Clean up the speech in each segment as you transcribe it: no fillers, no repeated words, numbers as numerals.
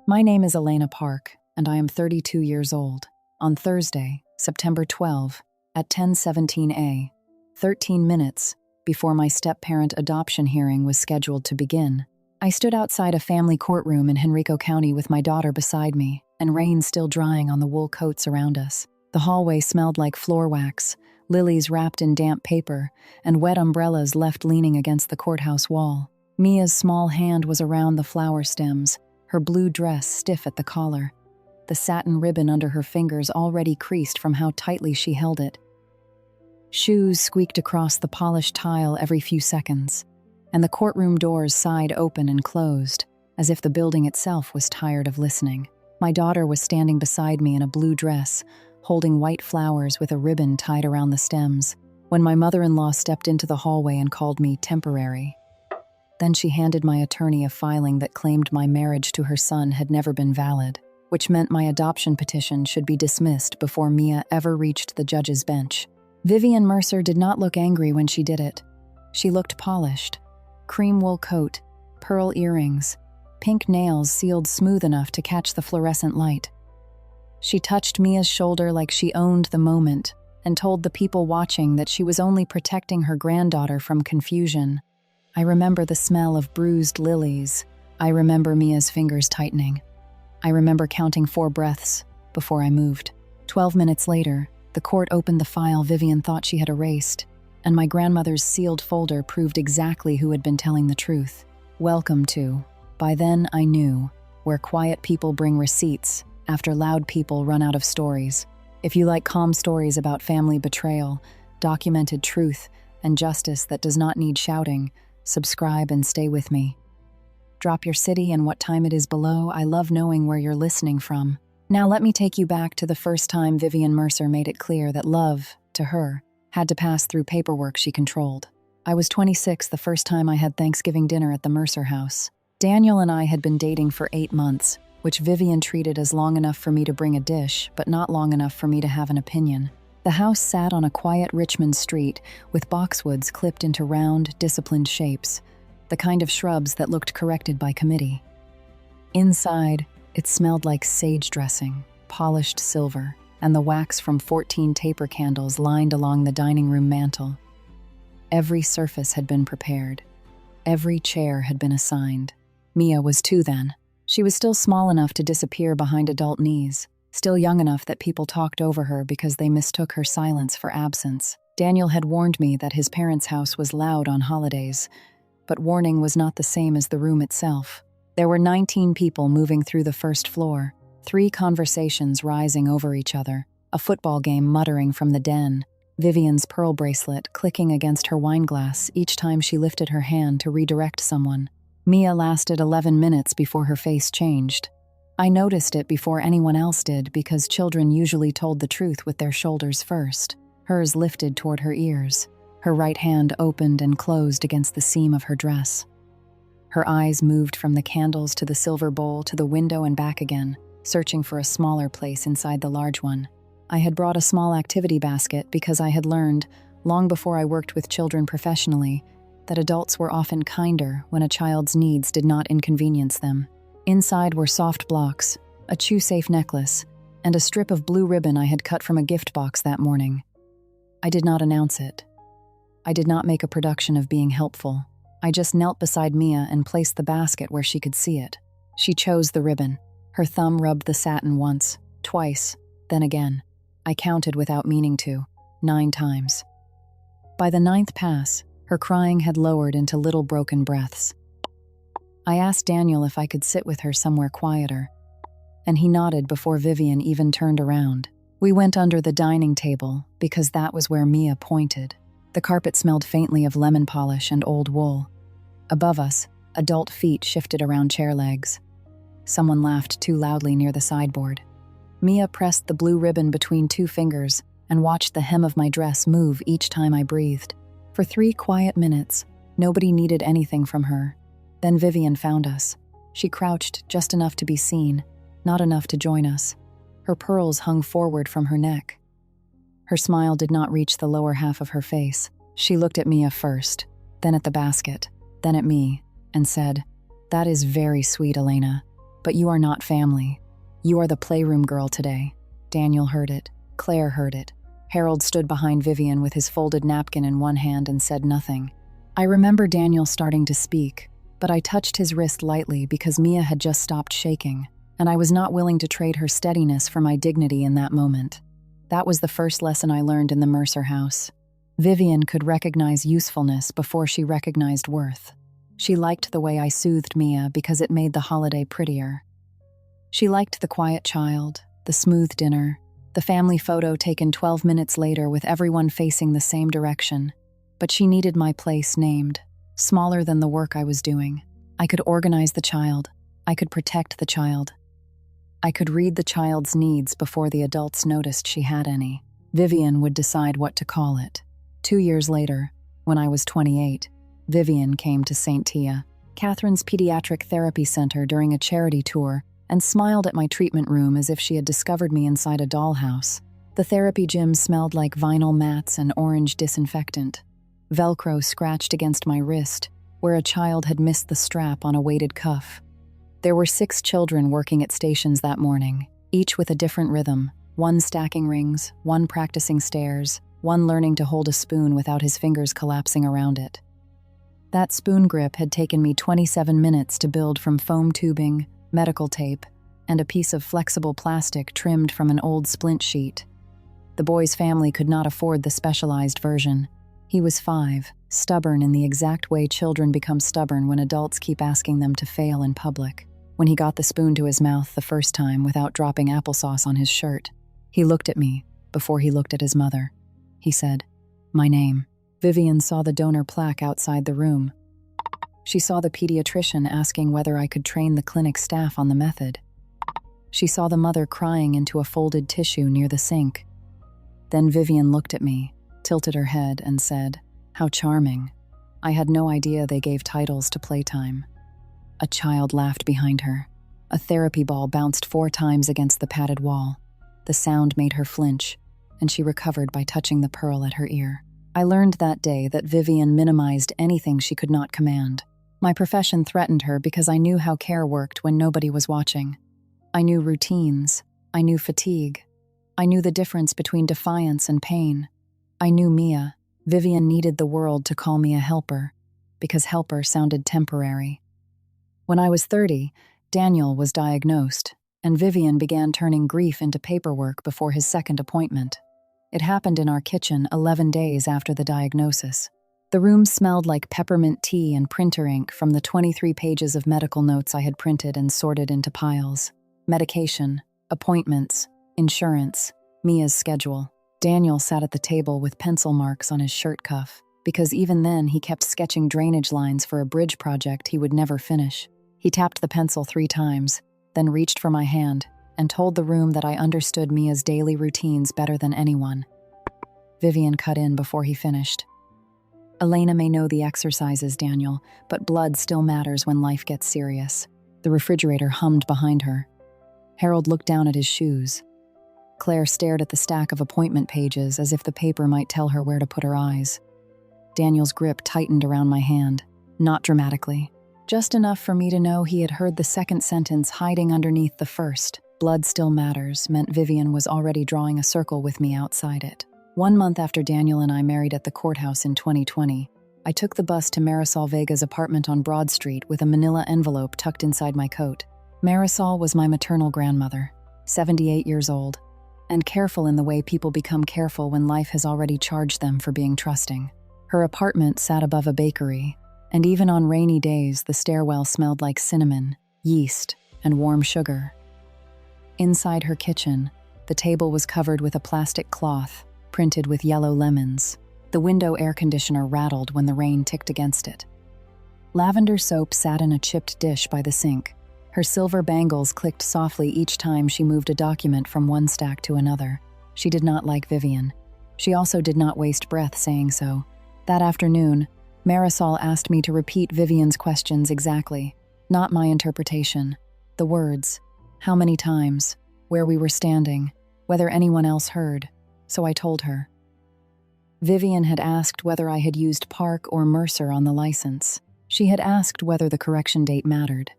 My name is Elena Park, and I am 32 years old. On Thursday, September 12, at 10:17 a.m., 13 minutes before my step-parent adoption hearing was scheduled to begin, I stood outside a family courtroom in Henrico County with my daughter beside me, and rain still drying on the wool coats around us. The hallway smelled like floor wax, lilies wrapped in damp paper, and wet umbrellas left leaning against the courthouse wall. Mia's small hand was around the flower stems, her blue dress stiff at the collar, the satin ribbon under her fingers already creased from how tightly she held it. Shoes squeaked across the polished tile every few seconds, and the courtroom doors sighed open and closed, as if the building itself was tired of listening. My daughter was standing beside me in a blue dress, holding white flowers with a ribbon tied around the stems, when my mother-in-law stepped into the hallway and called me temporary. Then she handed my attorney a filing that claimed my marriage to her son had never been valid, which meant my adoption petition should be dismissed before Mia ever reached the judge's bench. Vivian Mercer did not look angry when she did it. She looked polished. Cream wool coat, pearl earrings, pink nails sealed smooth enough to catch the fluorescent light. She touched Mia's shoulder like she owned the moment and told the people watching that she was only protecting her granddaughter from confusion. I remember the smell of bruised lilies. I remember Mia's fingers tightening. I remember counting 4 breaths before I moved. 12 minutes later, the court opened the file Vivian thought she had erased, and my grandmother's sealed folder proved exactly who had been telling the truth. Welcome to, by then I knew, where quiet people bring receipts after loud people run out of stories. If you like calm stories about family betrayal, documented truth, and justice that does not need shouting, subscribe and stay with me. Drop your city and what time it is below. I love knowing where you're listening from. Now let me take you back to the first time Vivian Mercer made it clear that love, to her, had to pass through paperwork she controlled. I was 26 the first time I had Thanksgiving dinner at the Mercer house. Daniel and I had been dating for 8 months, which Vivian treated as long enough for me to bring a dish, but not long enough for me to have an opinion. The house sat on a quiet Richmond street with boxwoods clipped into round, disciplined shapes, the kind of shrubs that looked corrected by committee. Inside, it smelled like sage dressing, polished silver, and the wax from 14 taper candles lined along the dining room mantel. Every surface had been prepared. Every chair had been assigned. Mia was 2 then. She was still small enough to disappear behind adult knees, still young enough that people talked over her because they mistook her silence for absence. Daniel had warned me that his parents' house was loud on holidays, but warning was not the same as the room itself. There were 19 people moving through the first floor, 3 conversations rising over each other, a football game muttering from the den, Vivian's pearl bracelet clicking against her wineglass each time she lifted her hand to redirect someone. Mia lasted 11 minutes before her face changed. I noticed it before anyone else did because children usually told the truth with their shoulders first, hers lifted toward her ears. Her right hand opened and closed against the seam of her dress. Her eyes moved from the candles to the silver bowl to the window and back again, searching for a smaller place inside the large one. I had brought a small activity basket because I had learned, long before I worked with children professionally, that adults were often kinder when a child's needs did not inconvenience them. Inside were soft blocks, a chew-safe necklace, and a strip of blue ribbon I had cut from a gift box that morning. I did not announce it. I did not make a production of being helpful. I just knelt beside Mia and placed the basket where she could see it. She chose the ribbon. Her thumb rubbed the satin once, twice, then again. I counted without meaning to, 9 times. By the 9th pass, her crying had lowered into little broken breaths. I asked Daniel if I could sit with her somewhere quieter, and he nodded before Vivian even turned around. We went under the dining table because that was where Mia pointed. The carpet smelled faintly of lemon polish and old wool. Above us, adult feet shifted around chair legs. Someone laughed too loudly near the sideboard. Mia pressed the blue ribbon between 2 fingers and watched the hem of my dress move each time I breathed. For 3 quiet minutes, nobody needed anything from her. Then Vivian found us. She crouched just enough to be seen, not enough to join us. Her pearls hung forward from her neck. Her smile did not reach the lower half of her face. She looked at Mia first, then at the basket, then at me, and said, "That is very sweet, Elena. But you are not family. You are the playroom girl today." Daniel heard it. Claire heard it. Harold stood behind Vivian with his folded napkin in one hand and said nothing. I remember Daniel starting to speak, but I touched his wrist lightly because Mia had just stopped shaking, and I was not willing to trade her steadiness for my dignity in that moment. That was the first lesson I learned in the Mercer house. Vivian could recognize usefulness before she recognized worth. She liked the way I soothed Mia because it made the holiday prettier. She liked the quiet child, the smooth dinner, the family photo taken 12 minutes later with everyone facing the same direction. But she needed my place named, smaller than the work I was doing. I could organize the child. I could protect the child. I could read the child's needs before the adults noticed she had any. Vivian would decide what to call it. 2 years later, when I was 28, Vivian came to St. Tia, Catherine's pediatric therapy center during a charity tour, and smiled at my treatment room as if she had discovered me inside a dollhouse. The therapy gym smelled like vinyl mats and orange disinfectant. Velcro scratched against my wrist, where a child had missed the strap on a weighted cuff. There were 6 children working at stations that morning, each with a different rhythm, one stacking rings, one practicing stairs, one learning to hold a spoon without his fingers collapsing around it. That spoon grip had taken me 27 minutes to build from foam tubing, medical tape, and a piece of flexible plastic trimmed from an old splint sheet. The boy's family could not afford the specialized version. He was 5, stubborn in the exact way children become stubborn when adults keep asking them to fail in public. When he got the spoon to his mouth the first time without dropping applesauce on his shirt, he looked at me before he looked at his mother. He said, "My name." Vivian saw the donor plaque outside the room. She saw the pediatrician asking whether I could train the clinic staff on the method. She saw the mother crying into a folded tissue near the sink. Then Vivian looked at me, tilted her head, and said, "How charming." I had no idea they gave titles to playtime. A child laughed behind her. A therapy ball bounced 4 times against the padded wall. The sound made her flinch, and she recovered by touching the pearl at her ear. I learned that day that Vivian minimized anything she could not command. My profession threatened her because I knew how care worked when nobody was watching. I knew routines. I knew fatigue. I knew the difference between defiance and pain. I knew Mia. Vivian needed the world to call me a helper, because helper sounded temporary. When I was 30, Daniel was diagnosed, and Vivian began turning grief into paperwork before his second appointment. It happened in our kitchen 11 days after the diagnosis. The room smelled like peppermint tea and printer ink from the 23 pages of medical notes I had printed and sorted into piles. Medication, appointments, insurance, Mia's schedule. Daniel sat at the table with pencil marks on his shirt cuff, because even then he kept sketching drainage lines for a bridge project he would never finish. He tapped the pencil 3 times, then reached for my hand, and told the room that I understood Mia's daily routines better than anyone. Vivian cut in before he finished. "Elena may know the exercises, Daniel, but blood still matters when life gets serious." The refrigerator hummed behind her. Harold looked down at his shoes. Claire stared at the stack of appointment pages as if the paper might tell her where to put her eyes. Daniel's grip tightened around my hand, not dramatically, just enough for me to know he had heard the second sentence hiding underneath the first. Blood still matters meant Vivian was already drawing a circle with me outside it. 1 month after Daniel and I married at the courthouse in 2020, I took the bus to Marisol Vega's apartment on Broad Street with a manila envelope tucked inside my coat. Marisol was my maternal grandmother, 78 years old, and careful in the way people become careful when life has already charged them for being trusting. Her apartment sat above a bakery, and even on rainy days the stairwell smelled like cinnamon, yeast, and warm sugar. Inside her kitchen, the table was covered with a plastic cloth, printed with yellow lemons. The window air conditioner rattled when the rain ticked against it. Lavender soap sat in a chipped dish by the sink. Her silver bangles clicked softly each time she moved a document from one stack to another. She did not like Vivian. She also did not waste breath saying so. That afternoon, Marisol asked me to repeat Vivian's questions exactly, not my interpretation. The words, how many times, where we were standing, whether anyone else heard. So I told her. Vivian had asked whether I had used Park or Mercer on the license. She had asked whether the correction date mattered.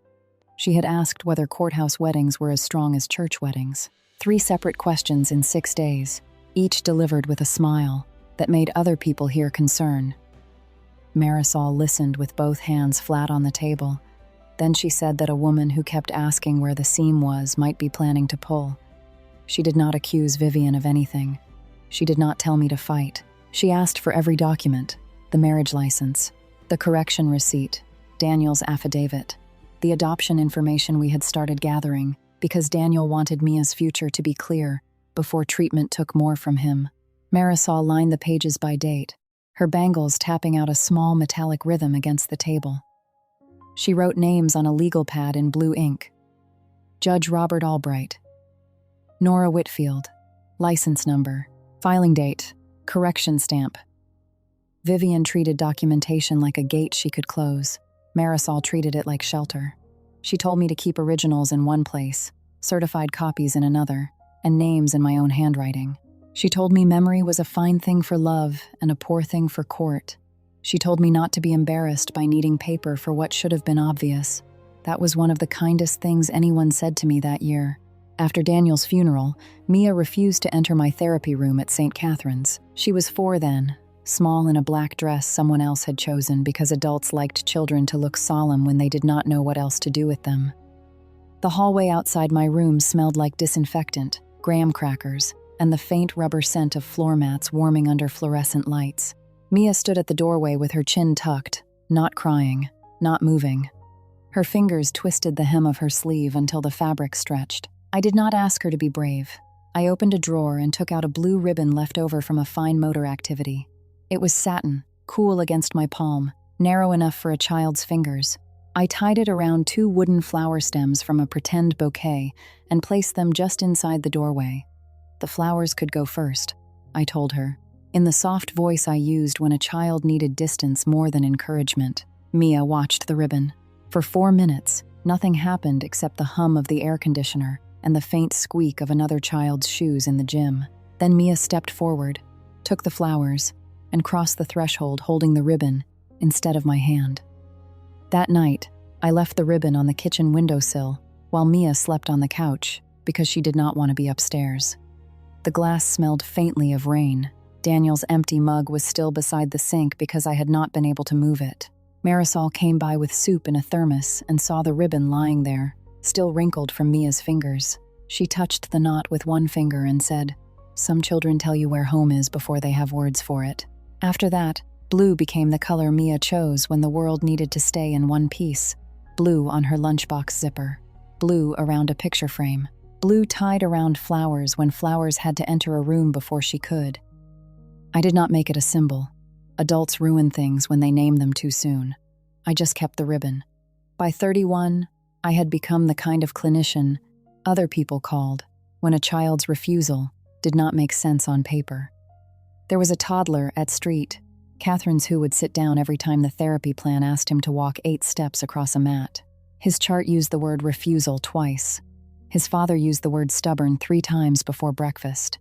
She had asked whether courthouse weddings were as strong as church weddings. 3 separate questions in 6 days, each delivered with a smile that made other people hear concern. Marisol listened with both hands flat on the table. Then she said that a woman who kept asking where the seam was might be planning to pull. She did not accuse Vivian of anything. She did not tell me to fight. She asked for every document: the marriage license, the correction receipt, Daniel's affidavit, the adoption information we had started gathering, because Daniel wanted Mia's future to be clear before treatment took more from him. Marisol lined the pages by date, her bangles tapping out a small metallic rhythm against the table. She wrote names on a legal pad in blue ink. Judge Robert Albright. Nora Whitfield. License number. Filing date. Correction stamp. Vivian treated documentation like a gate she could close. Marisol treated it like shelter. She told me to keep originals in one place, certified copies in another, and names in my own handwriting. She told me memory was a fine thing for love and a poor thing for court. She told me not to be embarrassed by needing paper for what should have been obvious. That was one of the kindest things anyone said to me that year. After Daniel's funeral, Mia refused to enter my therapy room at St. Catherine's. She was 4 then, small in a black dress someone else had chosen because adults liked children to look solemn when they did not know what else to do with them. The hallway outside my room smelled like disinfectant, graham crackers, and the faint rubber scent of floor mats warming under fluorescent lights. Mia stood at the doorway with her chin tucked, not crying, not moving. Her fingers twisted the hem of her sleeve until the fabric stretched. I did not ask her to be brave. I opened a drawer and took out a blue ribbon left over from a fine motor activity. It was satin, cool against my palm, narrow enough for a child's fingers. I tied it around 2 wooden flower stems from a pretend bouquet and placed them just inside the doorway. The flowers could go first, I told her, in the soft voice I used when a child needed distance more than encouragement. Mia watched the ribbon. For 4 minutes, nothing happened except the hum of the air conditioner and the faint squeak of another child's shoes in the gym. Then Mia stepped forward, took the flowers, and crossed the threshold holding the ribbon instead of my hand. That night, I left the ribbon on the kitchen windowsill while Mia slept on the couch because she did not want to be upstairs. The glass smelled faintly of rain. Daniel's empty mug was still beside the sink because I had not been able to move it. Marisol came by with soup in a thermos and saw the ribbon lying there, still wrinkled from Mia's fingers. She touched the knot with one finger and said, "Some children tell you where home is before they have words for it." After that, blue became the color Mia chose when the world needed to stay in one piece. Blue on her lunchbox zipper. Blue around a picture frame. Blue tied around flowers when flowers had to enter a room before she could. I did not make it a symbol. Adults ruin things when they name them too soon. I just kept the ribbon. By 31, I had become the kind of clinician other people called when a child's refusal did not make sense on paper. There was a toddler at street, Catherine's, who would sit down every time the therapy plan asked him to walk 8 steps across a mat. His chart used the word refusal twice. His father used the word stubborn 3 times before breakfast.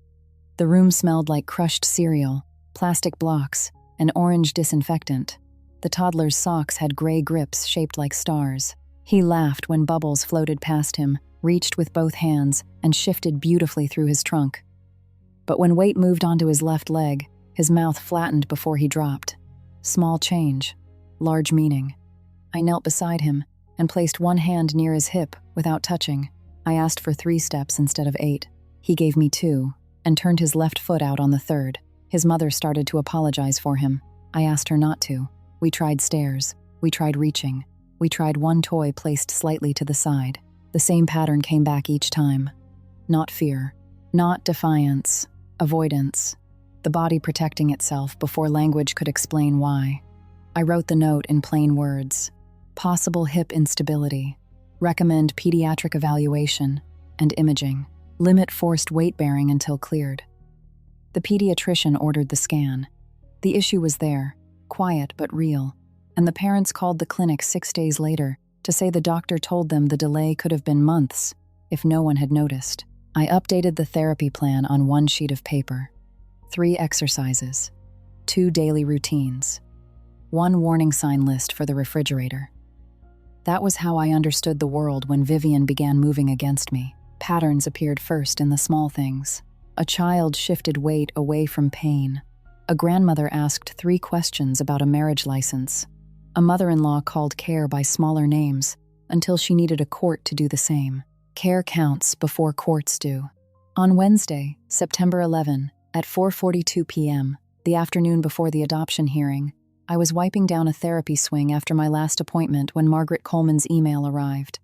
The room smelled like crushed cereal, plastic blocks, and orange disinfectant. The toddler's socks had gray grips shaped like stars. He laughed when bubbles floated past him, reached with both hands, and shifted beautifully through his trunk. But when weight moved onto his left leg, his mouth flattened before he dropped. Small change, large meaning. I knelt beside him and placed one hand near his hip without touching. I asked for 3 steps instead of 8. He gave me 2 and turned his left foot out on the 3rd. His mother started to apologize for him. I asked her not to. We tried stairs. We tried reaching. We tried one toy placed slightly to the side. The same pattern came back each time. Not fear. Not defiance. Avoidance. The body protecting itself before language could explain why. I wrote the note in plain words. Possible hip instability. Recommend pediatric evaluation and imaging. Limit forced weight-bearing until cleared. The pediatrician ordered the scan. The issue was there, quiet but real, and the parents called the clinic 6 days later to say the doctor told them the delay could have been months if no one had noticed. I updated the therapy plan on 1 sheet of paper. 3 exercises, 2 daily routines, 1 warning sign list for the refrigerator. That was how I understood the world when Vivian began moving against me. Patterns appeared first in the small things. A child shifted weight away from pain. A grandmother asked 3 questions about a marriage license. A mother-in-law called care by smaller names until she needed a court to do the same. Care counts before courts do. On Wednesday, September 11, at 4:42 p.m., the afternoon before the adoption hearing, I was wiping down a therapy swing after my last appointment when Margaret Coleman's email arrived.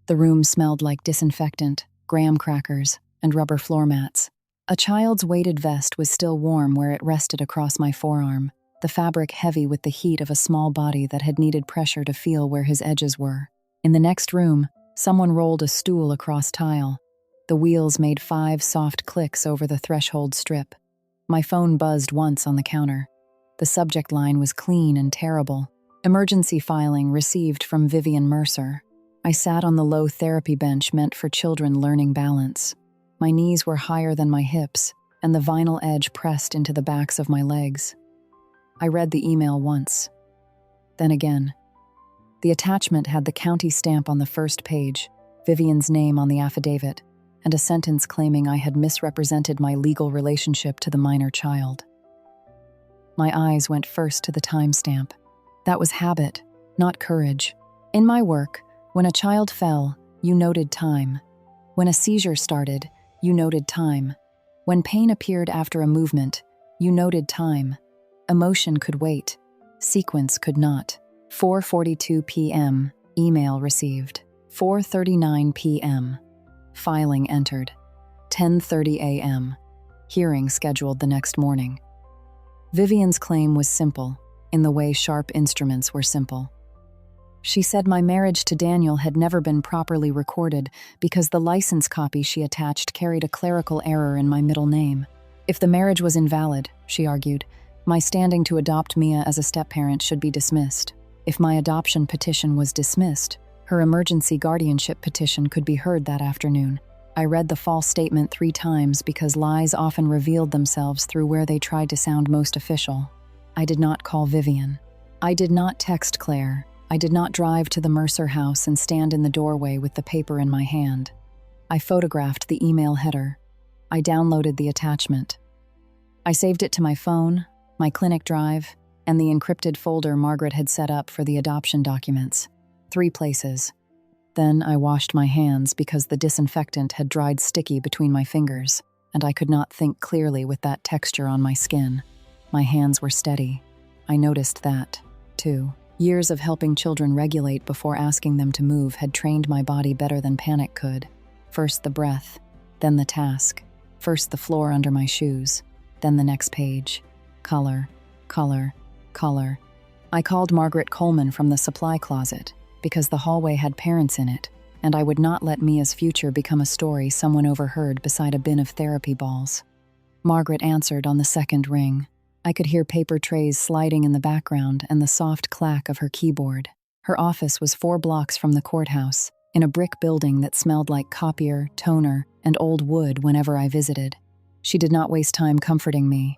The room smelled like disinfectant, graham crackers, and rubber floor mats. A child's weighted vest was still warm where it rested across my forearm, the fabric heavy with the heat of a small body that had needed pressure to feel where his edges were. In the next room, someone rolled a stool across tile. The wheels made 5 soft clicks over the threshold strip. My phone buzzed once on the counter. The subject line was clean and terrible. Emergency filing received from Vivian Mercer. I sat on the low therapy bench meant for children learning balance. My knees were higher than my hips, and the vinyl edge pressed into the backs of my legs. I read the email once, then again. The attachment had the county stamp on the first page, Vivian's name on the affidavit, and a sentence claiming I had misrepresented my legal relationship to the minor child. My eyes went first to the timestamp. That was habit, not courage. In my work, when a child fell, you noted time. When a seizure started, you noted time. When pain appeared after a movement, you noted time. Emotion could wait. Sequence could not. 4:42 p.m. Email received. 4:39 p.m. Filing entered. 10:30 a.m. Hearing scheduled the next morning. Vivian's claim was simple, in the way sharp instruments were simple. She said my marriage to Daniel had never been properly recorded because the license copy she attached carried a clerical error in my middle name. If the marriage was invalid, she argued, my standing to adopt Mia as a step-parent should be dismissed. If my adoption petition was dismissed, her emergency guardianship petition could be heard that afternoon. I read the false statement 3 times because lies often revealed themselves through where they tried to sound most official. I did not call Vivian. I did not text Claire. I did not drive to the Mercer house and stand in the doorway with the paper in my hand. I photographed the email header. I downloaded the attachment. I saved it to my phone, my clinic drive, and the encrypted folder Margaret had set up for the adoption documents. 3 places. Then I washed my hands because the disinfectant had dried sticky between my fingers, and I could not think clearly with that texture on my skin. My hands were steady. I noticed that, too. Years of helping children regulate before asking them to move had trained my body better than panic could. First the breath, then the task. First the floor under my shoes, then the next page. Color, color, color. I called Margaret Coleman from the supply closet because the hallway had parents in it, and I would not let Mia's future become a story someone overheard beside a bin of therapy balls. Margaret answered on the second ring. I could hear paper trays sliding in the background and the soft clack of her keyboard. Her office was 4 blocks from the courthouse, in a brick building that smelled like copier, toner, and old wood whenever I visited. She did not waste time comforting me.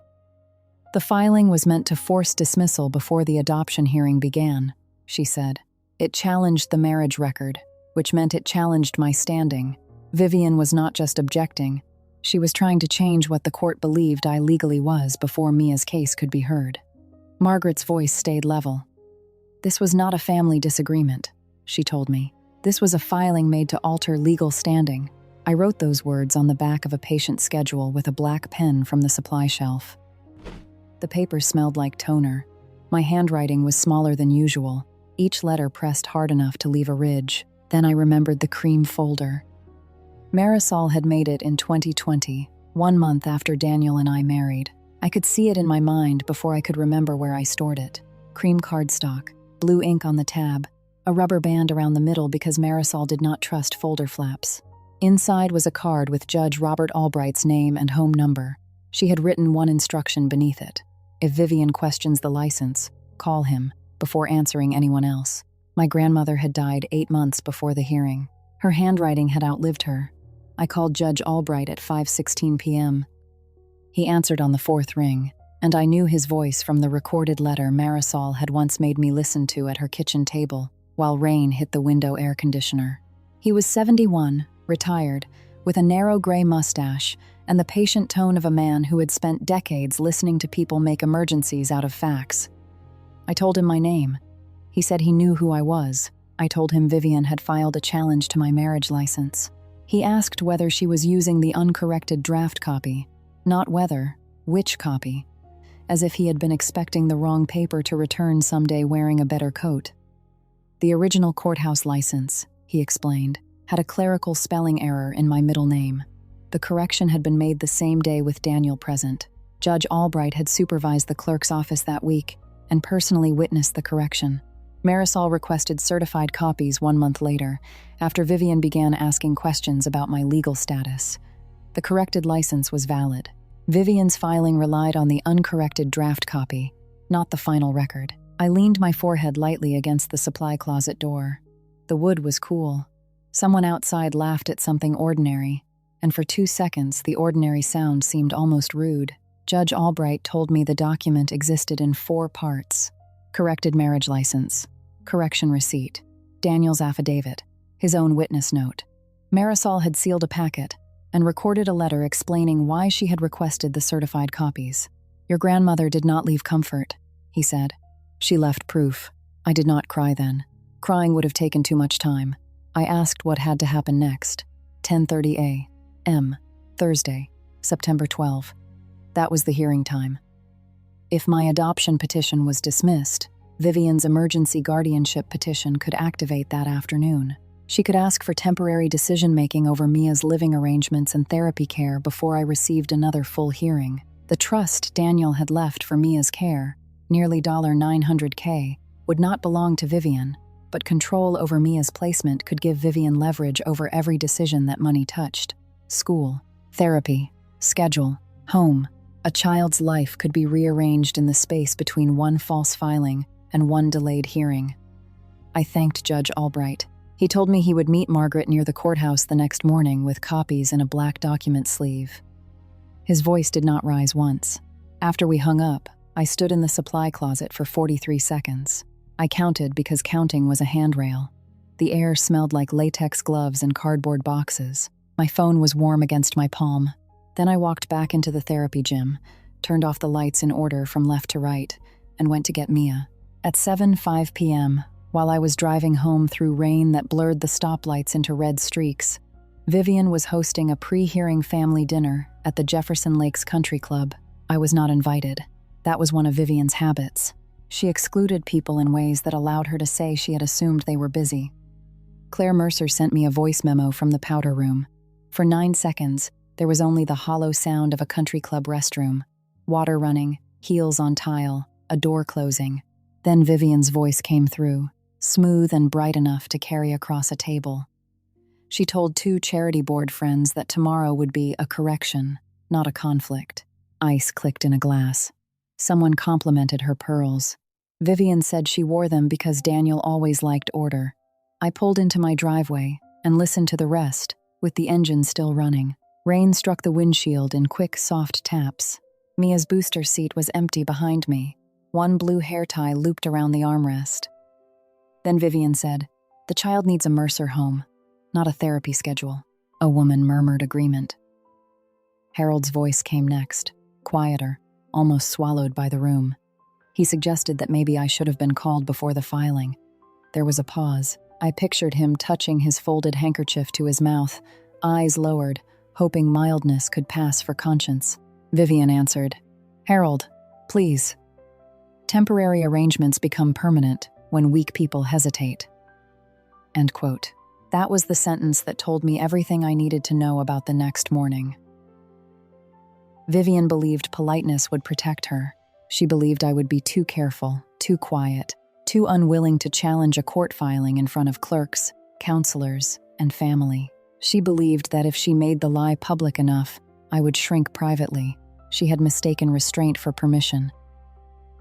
The filing was meant to force dismissal before the adoption hearing began, she said. It challenged the marriage record, which meant it challenged my standing. Vivian was not just objecting. She was trying to change what the court believed I legally was before Mia's case could be heard. Margaret's voice stayed level. This was not a family disagreement, she told me. This was a filing made to alter legal standing. I wrote those words on the back of a patient schedule with a black pen from the supply shelf. The paper smelled like toner. My handwriting was smaller than usual, each letter pressed hard enough to leave a ridge. Then I remembered the cream folder. Marisol had made it in 2020, 1 month after Daniel and I married. I could see it in my mind before I could remember where I stored it. Cream cardstock, blue ink on the tab, a rubber band around the middle because Marisol did not trust folder flaps. Inside was a card with Judge Robert Albright's name and home number. She had written one instruction beneath it. If Vivian questions the license, call him, before answering anyone else. My grandmother had died 8 months before the hearing. Her handwriting had outlived her. I called Judge Albright at 5:16 p.m. He answered on the 4th ring, and I knew his voice from the recorded letter Marisol had once made me listen to at her kitchen table while rain hit the window air conditioner. He was 71, retired, with a narrow gray mustache and the patient tone of a man who had spent decades listening to people make emergencies out of facts. I told him my name. He said he knew who I was. I told him Vivian had filed a challenge to my marriage license. He asked whether she was using the uncorrected draft copy, not whether, which copy, as if he had been expecting the wrong paper to return someday wearing a better coat. The original courthouse license, he explained, had a clerical spelling error in my middle name. The correction had been made the same day with Daniel present. Judge Albright had supervised the clerk's office that week and personally witnessed the correction. Marisol requested certified copies 1 month later, after Vivian began asking questions about my legal status. The corrected license was valid. Vivian's filing relied on the uncorrected draft copy, not the final record. I leaned my forehead lightly against the supply closet door. The wood was cool. Someone outside laughed at something ordinary, and for 2 seconds the ordinary sound seemed almost rude. Judge Albright told me the document existed in 4 parts: corrected marriage license, correction receipt, Daniel's affidavit, his own witness note. Marisol had sealed a packet and recorded a letter explaining why she had requested the certified copies. "Your grandmother did not leave comfort," he said. "She left proof." I did not cry then. Crying would have taken too much time. I asked what had to happen next. 10:30 a.m., Thursday, September 12. That was the hearing time. If my adoption petition was dismissed, Vivian's emergency guardianship petition could activate that afternoon. She could ask for temporary decision-making over Mia's living arrangements and therapy care before I received another full hearing. The trust Daniel had left for Mia's care, nearly $900K, would not belong to Vivian, but control over Mia's placement could give Vivian leverage over every decision that money touched. School, therapy, schedule, home. A child's life could be rearranged in the space between one false filing and one delayed hearing. I thanked Judge Albright. He told me he would meet Margaret near the courthouse the next morning with copies in a black document sleeve. His voice did not rise once. After we hung up, I stood in the supply closet for 43 seconds. I counted because counting was a handrail. The air smelled like latex gloves and cardboard boxes. My phone was warm against my palm. Then I walked back into the therapy gym, turned off the lights in order from left to right, and went to get Mia. At 7:05 p.m., while I was driving home through rain that blurred the stoplights into red streaks, Vivian was hosting a pre-hearing family dinner at the Jefferson Lakes Country Club. I was not invited. That was one of Vivian's habits. She excluded people in ways that allowed her to say she had assumed they were busy. Claire Mercer sent me a voice memo from the powder room. For 9 seconds, there was only the hollow sound of a country club restroom, water running, heels on tile, a door closing. Then Vivian's voice came through, smooth and bright enough to carry across a table. She told 2 charity board friends that tomorrow would be a correction, not a conflict. Ice clicked in a glass. Someone complimented her pearls. Vivian said she wore them because Daniel always liked order. I pulled into my driveway and listened to the rest, with the engine still running. Rain struck the windshield in quick, soft taps. Mia's booster seat was empty behind me. One blue hair tie looped around the armrest. Then Vivian said, "The child needs a Mercer home, not a therapy schedule." A woman murmured agreement. Harold's voice came next, quieter, almost swallowed by the room. He suggested that maybe I should have been called before the filing. There was a pause. I pictured him touching his folded handkerchief to his mouth, eyes lowered, hoping mildness could pass for conscience. Vivian answered, "Harold, please." Temporary arrangements become permanent when weak people hesitate. End quote. That was the sentence that told me everything I needed to know about the next morning. Vivian believed politeness would protect her. She believed I would be too careful, too quiet, too unwilling to challenge a court filing in front of clerks, counselors, and family. She believed that if she made the lie public enough, I would shrink privately. She had mistaken restraint for permission.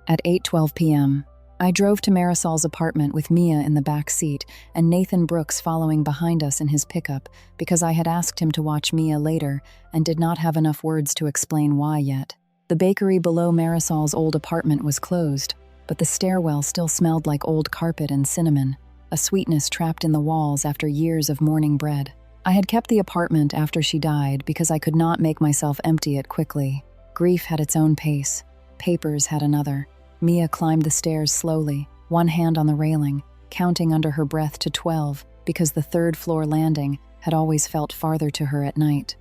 At 8:12 p.m., I drove to Marisol's apartment with Mia in the back seat and Nathan Brooks following behind us in his pickup because I had asked him to watch Mia later and did not have enough words to explain why yet. The bakery below Marisol's old apartment was closed, but the stairwell still smelled like old carpet and cinnamon. a sweetness trapped in the walls after years of mourning bread. I had kept the apartment after she died because I could not make myself empty it quickly. Grief had its own pace. Papers had another. Mia climbed the stairs slowly, one hand on the railing, counting under her breath to 12 because the third-floor landing had always felt farther to her at night.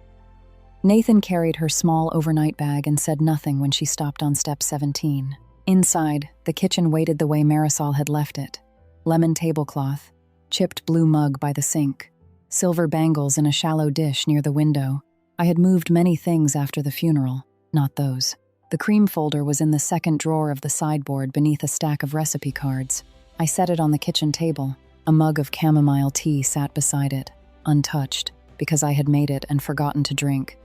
Nathan carried her small overnight bag and said nothing when she stopped on step 17. Inside, the kitchen waited the way Marisol had left it. Lemon tablecloth, chipped blue mug by the sink, silver bangles in a shallow dish near the window. I had moved many things after the funeral, not those. The cream folder was in the second drawer of the sideboard beneath a stack of recipe cards. I set it on the kitchen table. A mug of chamomile tea sat beside it, untouched, because I had made it and forgotten to drink.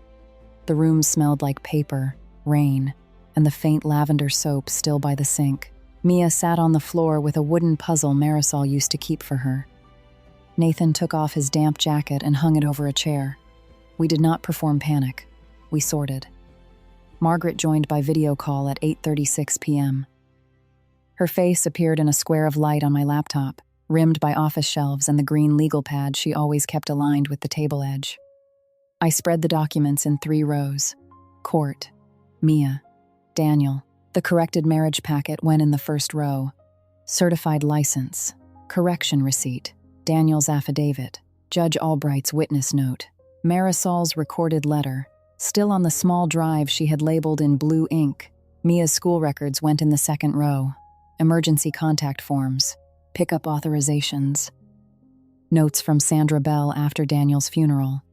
The room smelled like paper, rain, and the faint lavender soap still by the sink. Mia sat on the floor with a wooden puzzle Marisol used to keep for her. Nathan took off his damp jacket and hung it over a chair. We did not perform panic. We sorted. Margaret joined by video call at 8:36 p.m. Her face appeared in a square of light on my laptop, rimmed by office shelves and the green legal pad she always kept aligned with the table edge. I spread the documents in 3 rows. Court, Mia, Daniel. The corrected marriage packet went in the first row. Certified license, correction receipt, Daniel's affidavit, Judge Albright's witness note, Marisol's recorded letter, still on the small drive she had labeled in blue ink. Mia's school records went in the second row. Emergency contact forms, pickup authorizations, notes from Sandra Bell after Daniel's funeral,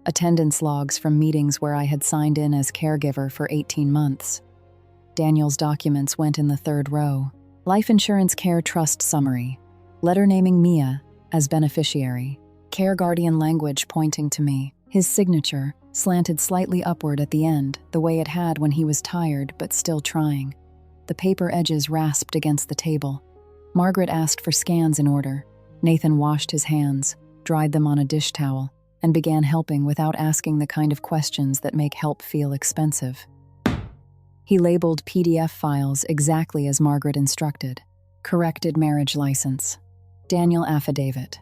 attendance logs from meetings where I had signed in as caregiver for 18 months. Daniel's documents went in the third row. Life Insurance Care Trust Summary, letter naming Mia as beneficiary, care guardian language pointing to me, his signature slanted slightly upward at the end, the way it had when he was tired but still trying. The paper edges rasped against the table. Margaret asked for scans in order. Nathan washed his hands, dried them on a dish towel, and began helping without asking the kind of questions that make help feel expensive. He labeled PDF files exactly as Margaret instructed. Corrected marriage license, Daniel affidavit,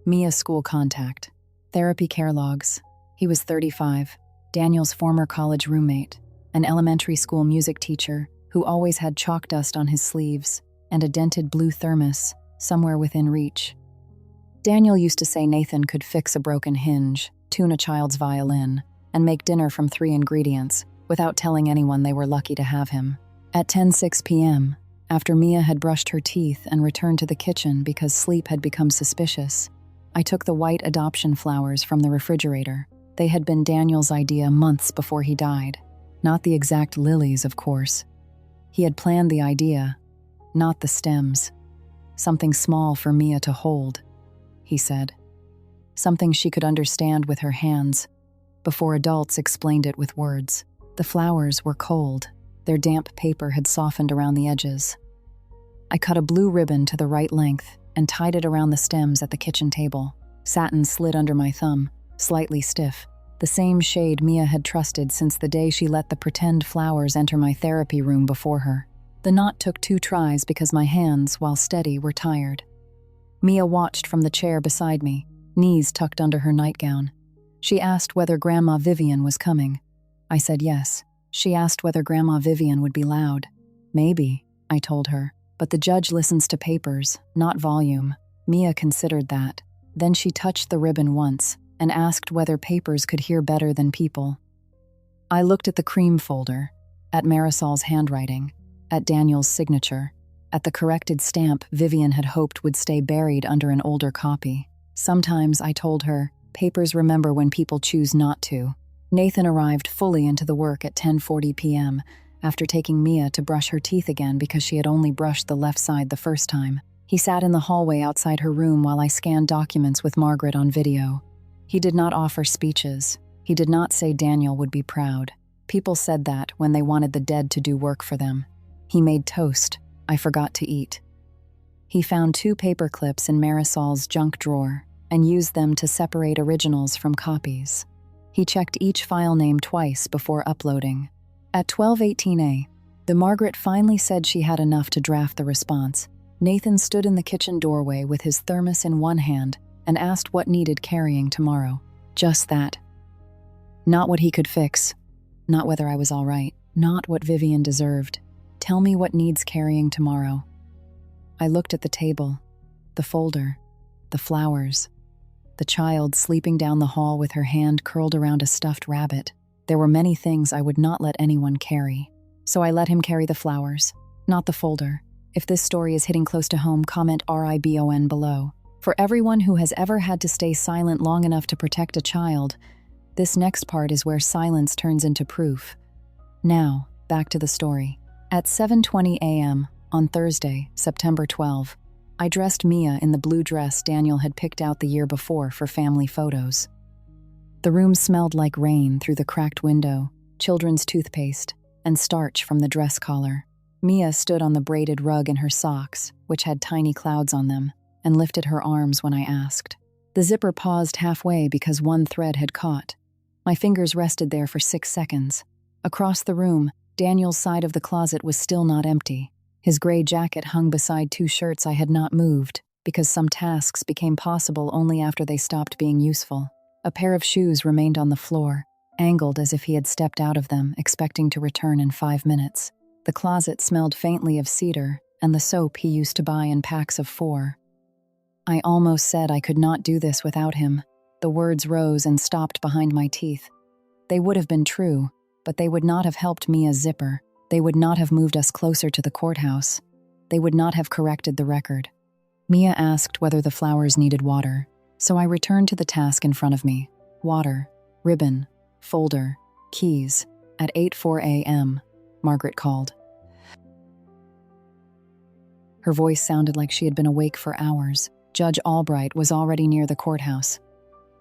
Mia school contact, therapy care logs. He was 35, Daniel's former college roommate, an elementary school music teacher who always had chalk dust on his sleeves and a dented blue thermos somewhere within reach. Daniel used to say Nathan could fix a broken hinge, tune a child's violin, and make dinner from 3 ingredients without telling anyone they were lucky to have him. At 10:06 p.m., after Mia had brushed her teeth and returned to the kitchen because sleep had become suspicious, I took the white adoption flowers from the refrigerator. They had been Daniel's idea months before he died. Not the exact lilies, of course. He had planned the idea, not the stems. Something small for Mia to hold, he said. Something she could understand with her hands, before adults explained it with words. The flowers were cold. Their damp paper had softened around the edges. I cut a blue ribbon to the right length and tied it around the stems at the kitchen table. Satin slid under my thumb, slightly stiff, the same shade Mia had trusted since the day she let the pretend flowers enter my therapy room before her. The knot took 2 tries because my hands, while steady, were tired. Mia watched from the chair beside me, knees tucked under her nightgown. She asked whether Grandma Vivian was coming. I said yes. She asked whether Grandma Vivian would be loud. Maybe, I told her, but the judge listens to papers, not volume. Mia considered that. Then she touched the ribbon once and asked whether papers could hear better than people. I looked at the cream folder, at Marisol's handwriting, at Daniel's signature, at the corrected stamp Vivian had hoped would stay buried under an older copy. Sometimes, I told her, papers remember when people choose not to. Nathan arrived fully into the work at 10:40 p.m. after taking Mia to brush her teeth again because she had only brushed the left side the first time. He sat in the hallway outside her room while I scanned documents with Margaret on video. He did not offer speeches. He did not say Daniel would be proud. People said that when they wanted the dead to do work for them. He made toast. I forgot to eat. He found 2 paper clips in Marisol's junk drawer and used them to separate originals from copies. He checked each file name twice before uploading. At 12:18 a.m., the Margaret finally said she had enough to draft the response. Nathan stood in the kitchen doorway with his thermos in one hand and asked what needed carrying tomorrow. Just that. Not what he could fix. Not whether I was all right. Not what Vivian deserved. Tell me what needs carrying tomorrow. I looked at the table, the folder, the flowers, the child sleeping down the hall with her hand curled around a stuffed rabbit. There were many things I would not let anyone carry. So I let him carry the flowers, not the folder. If this story is hitting close to home, comment RIBON below. For everyone who has ever had to stay silent long enough to protect a child, this next part is where silence turns into proof. Now, back to the story. At 7:20 a.m. on Thursday, September 12, I dressed Mia in the blue dress Daniel had picked out the year before for family photos. The room smelled like rain through the cracked window, children's toothpaste, and starch from the dress collar. Mia stood on the braided rug in her socks, which had tiny clouds on them, and lifted her arms when I asked. The zipper paused halfway because one thread had caught. My fingers rested there for 6 seconds. Across the room, Daniel's side of the closet was still not empty. His gray jacket hung beside 2 shirts I had not moved, because some tasks became possible only after they stopped being useful. A pair of shoes remained on the floor, angled as if he had stepped out of them, expecting to return in 5 minutes. The closet smelled faintly of cedar and the soap he used to buy in packs of 4. I almost said I could not do this without him. The words rose and stopped behind my teeth. They would have been true, but they would not have helped Mia's zipper. They would not have moved us closer to the courthouse. They would not have corrected the record. Mia asked whether the flowers needed water, so I returned to the task in front of me. Water, ribbon, folder, keys. At 8:04 a.m., Margaret called. Her voice sounded like she had been awake for hours. Judge Albright was already near the courthouse.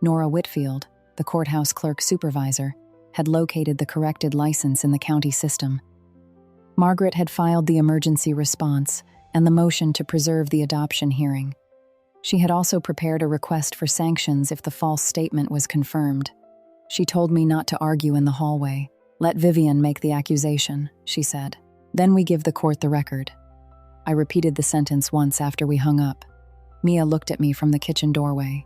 Nora Whitfield, the courthouse clerk supervisor, had located the corrected license in the county system. Margaret had filed the emergency response and the motion to preserve the adoption hearing. She had also prepared a request for sanctions if the false statement was confirmed. She told me not to argue in the hallway. Let Vivian make the accusation, she said. Then we give the court the record. I repeated the sentence once after we hung up. Mia looked at me from the kitchen doorway.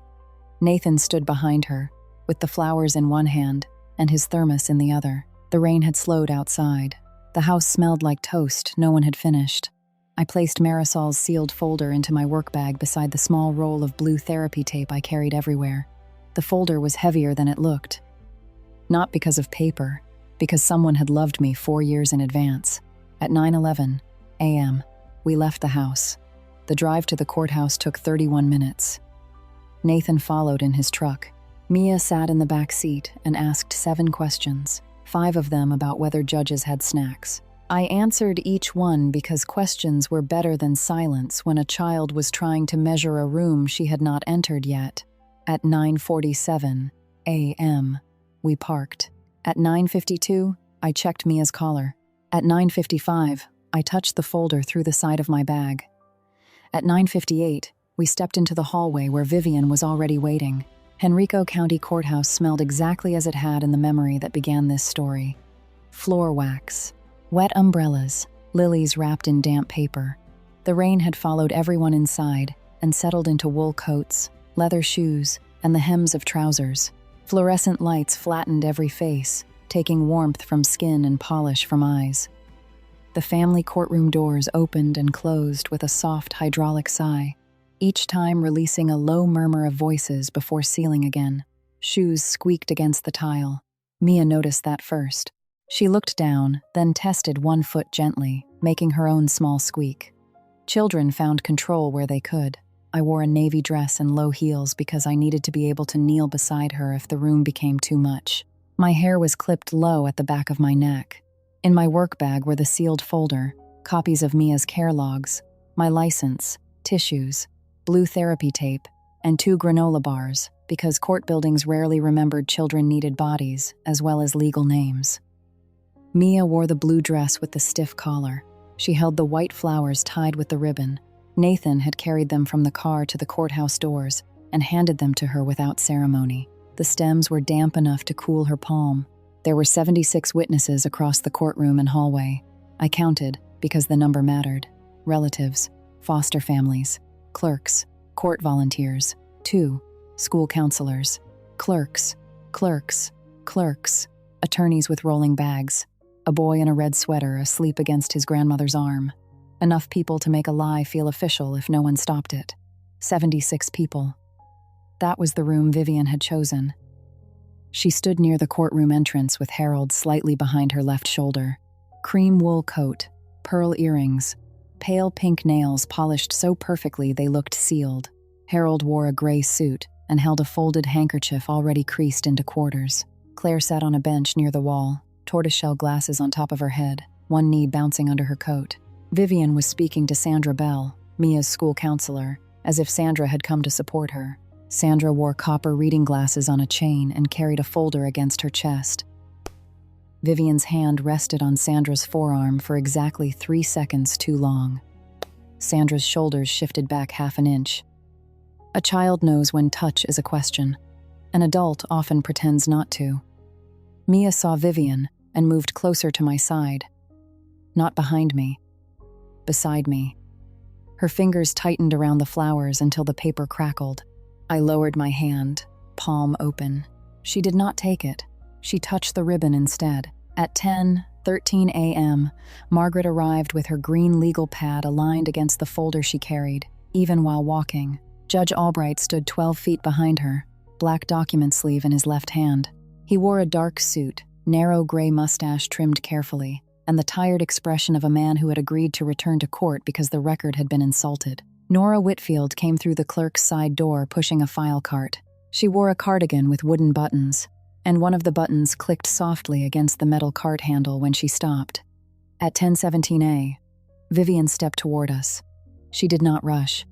Nathan stood behind her, with the flowers in one hand and his thermos in the other. The rain had slowed outside. The house smelled like toast no one had finished. I placed Marisol's sealed folder into my work bag beside the small roll of blue therapy tape I carried everywhere. The folder was heavier than it looked. Not because of paper, because someone had loved me 4 years in advance. At 9:11 a.m., we left the house. The drive to the courthouse took 31 minutes. Nathan followed in his truck. Mia sat in the back seat and asked 7 questions, 5 of them about whether judges had snacks. I answered each one because questions were better than silence when a child was trying to measure a room she had not entered yet. At 9:47 a.m., we parked. At 9:52, I checked Mia's collar. At 9:55, I touched the folder through the side of my bag. At 9:58, we stepped into the hallway where Vivian was already waiting. Henrico County Courthouse smelled exactly as it had in the memory that began this story. Floor wax, wet umbrellas, lilies wrapped in damp paper. The rain had followed everyone inside and settled into wool coats, leather shoes, and the hems of trousers. Fluorescent lights flattened every face, taking warmth from skin and polish from eyes. The family courtroom doors opened and closed with a soft hydraulic sigh, each time releasing a low murmur of voices before sealing again. Shoes squeaked against the tile. Mia noticed that first. She looked down, then tested one foot gently, making her own small squeak. Children found control where they could. I wore a navy dress and low heels because I needed to be able to kneel beside her if the room became too much. My hair was clipped low at the back of my neck. In my work bag were the sealed folder, copies of Mia's care logs, my license, tissues, blue therapy tape, and 2 granola bars, because court buildings rarely remembered children needed bodies, as well as legal names. Mia wore the blue dress with the stiff collar. She held the white flowers tied with the ribbon. Nathan had carried them from the car to the courthouse doors and handed them to her without ceremony. The stems were damp enough to cool her palm. There were 76 witnesses across the courtroom and hallway. I counted, because the number mattered. Relatives, foster families, clerks, court volunteers. 2. School counselors, clerks, attorneys with rolling bags, a boy in a red sweater asleep against his grandmother's arm. Enough people to make a lie feel official if no one stopped it. 76 people. That was the room Vivian had chosen. She stood near the courtroom entrance with Harold slightly behind her left shoulder. Cream wool coat, pearl earrings, pale pink nails polished so perfectly they looked sealed. Harold wore a gray suit and held a folded handkerchief already creased into quarters. Claire sat on a bench near the wall, tortoiseshell glasses on top of her head, one knee bouncing under her coat. Vivian was speaking to Sandra Bell, Mia's school counselor, as if Sandra had come to support her. Sandra wore copper reading glasses on a chain and carried a folder against her chest. Vivian's hand rested on Sandra's forearm for exactly 3 seconds too long. Sandra's shoulders shifted back half an inch. A child knows when touch is a question. An adult often pretends not to. Mia saw Vivian and moved closer to my side. Not behind me. Beside me. Her fingers tightened around the flowers until the paper crackled. I lowered my hand, palm open. She did not take it. She touched the ribbon instead. At 10:13 a.m., Margaret arrived with her green legal pad aligned against the folder she carried, even while walking. Judge Albright stood 12 feet behind her, black document sleeve in his left hand. He wore a dark suit, narrow gray mustache trimmed carefully, and the tired expression of a man who had agreed to return to court because the record had been insulted. Nora Whitfield came through the clerk's side door pushing a file cart. She wore a cardigan with wooden buttons, and one of the buttons clicked softly against the metal cart handle when she stopped. At 10:17 Vivian stepped toward us. She did not rush.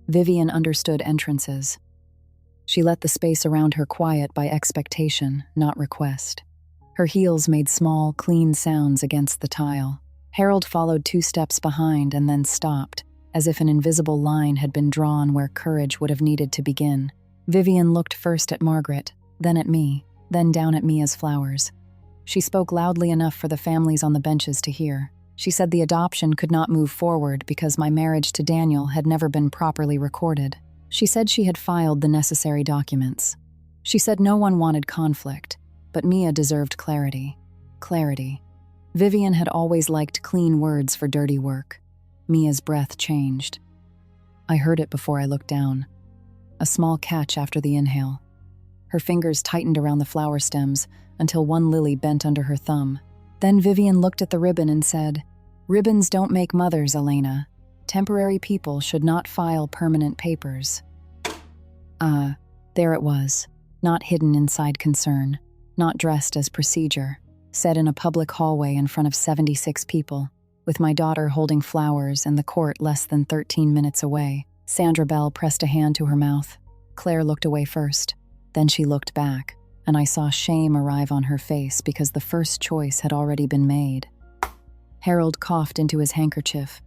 Vivian understood entrances. She let the space around her quiet by expectation, not request. Her heels made small, clean sounds against the tile. Harold followed 2 steps behind and then stopped, as if an invisible line had been drawn where courage would have needed to begin. Vivian looked first at Margaret, then at me, then down at Mia's flowers. She spoke loudly enough for the families on the benches to hear. She said the adoption could not move forward because my marriage to Daniel had never been properly recorded. She said she had filed the necessary documents. She said no one wanted conflict, but Mia deserved clarity. Clarity. Vivian had always liked clean words for dirty work. Mia's breath changed. I heard it before I looked down. A small catch after the inhale. Her fingers tightened around the flower stems until one lily bent under her thumb. Then Vivian looked at the ribbon and said, "Ribbons don't make mothers, Elena. Temporary people should not file permanent papers." There it was, not hidden inside concern, not dressed as procedure, said in a public hallway in front of 76 people, with my daughter holding flowers and the court less than 13 minutes away. Sandra Bell pressed a hand to her mouth. Claire looked away first. Then she looked back, and I saw shame arrive on her face because the first choice had already been made. Harold coughed into his handkerchief.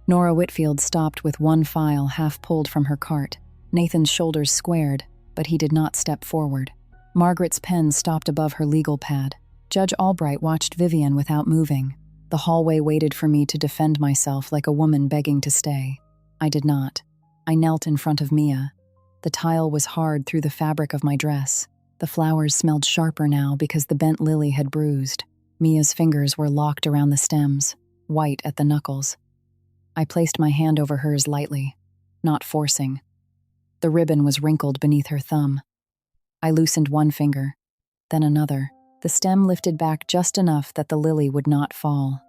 Nora Whitfield stopped with one file half pulled from her cart. Nathan's shoulders squared, but he did not step forward. Margaret's pen stopped above her legal pad. Judge Albright watched Vivian without moving. The hallway waited for me to defend myself like a woman begging to stay. I did not. I knelt in front of Mia. The tile was hard through the fabric of my dress. The flowers smelled sharper now because the bent lily had bruised. Mia's fingers were locked around the stems, white at the knuckles. I placed my hand over hers lightly, not forcing. The ribbon was wrinkled beneath her thumb. I loosened one finger, then another. The stem lifted back just enough that the lily would not fall.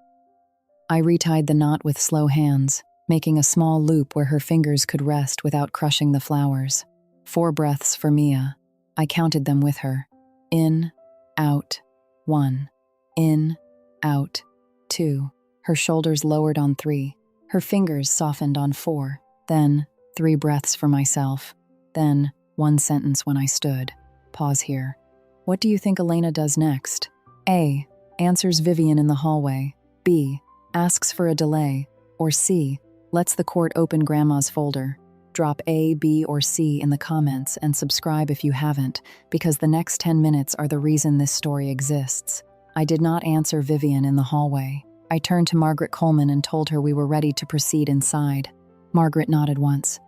I retied the knot with slow hands, making a small loop where her fingers could rest without crushing the flowers. 4 breaths for Mia. I counted them with her. In, out, 1. In, out, 2. Her shoulders lowered on 3. Her fingers softened on 4. Then 3 breaths for myself. Then 1 sentence when I stood. Pause here. What do you think Elena does next? A. Answers Vivian in the hallway. B. Asks for a delay. Or C. Lets the court open Grandma's folder. Drop A, B, or C in the comments and subscribe if you haven't, because the next 10 minutes are the reason this story exists. I did not answer Vivian in the hallway. I turned to Margaret Coleman and told her we were ready to proceed inside. Margaret nodded once.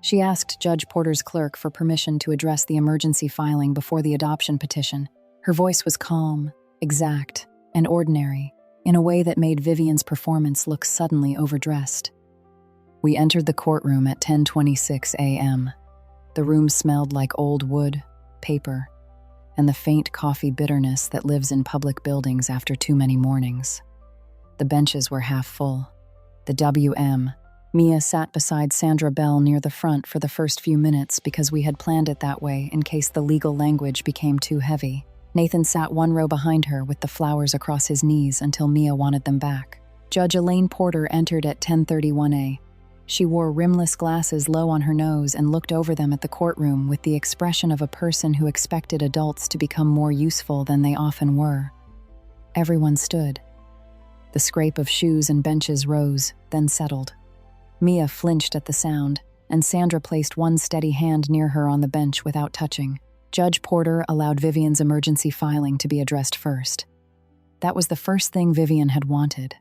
She asked Judge Porter's clerk for permission to address the emergency filing before the adoption petition. Her voice was calm, exact, and ordinary, in a way that made Vivian's performance look suddenly overdressed. We entered the courtroom at 10:26 a.m. The room smelled like old wood, paper, and the faint coffee bitterness that lives in public buildings after too many mornings. The benches were half full. The W.M. Mia sat beside Sandra Bell near the front for the first few minutes because we had planned it that way in case the legal language became too heavy. Nathan sat one row behind her with the flowers across his knees until Mia wanted them back. Judge Elaine Porter entered at 10:31 a.m. She wore rimless glasses low on her nose and looked over them at the courtroom with the expression of a person who expected adults to become more useful than they often were. Everyone stood. The scrape of shoes and benches rose, then settled. Mia flinched at the sound, and Sandra placed one steady hand near her on the bench without touching. Judge Porter allowed Vivian's emergency filing to be addressed first. That was the first thing Vivian had wanted.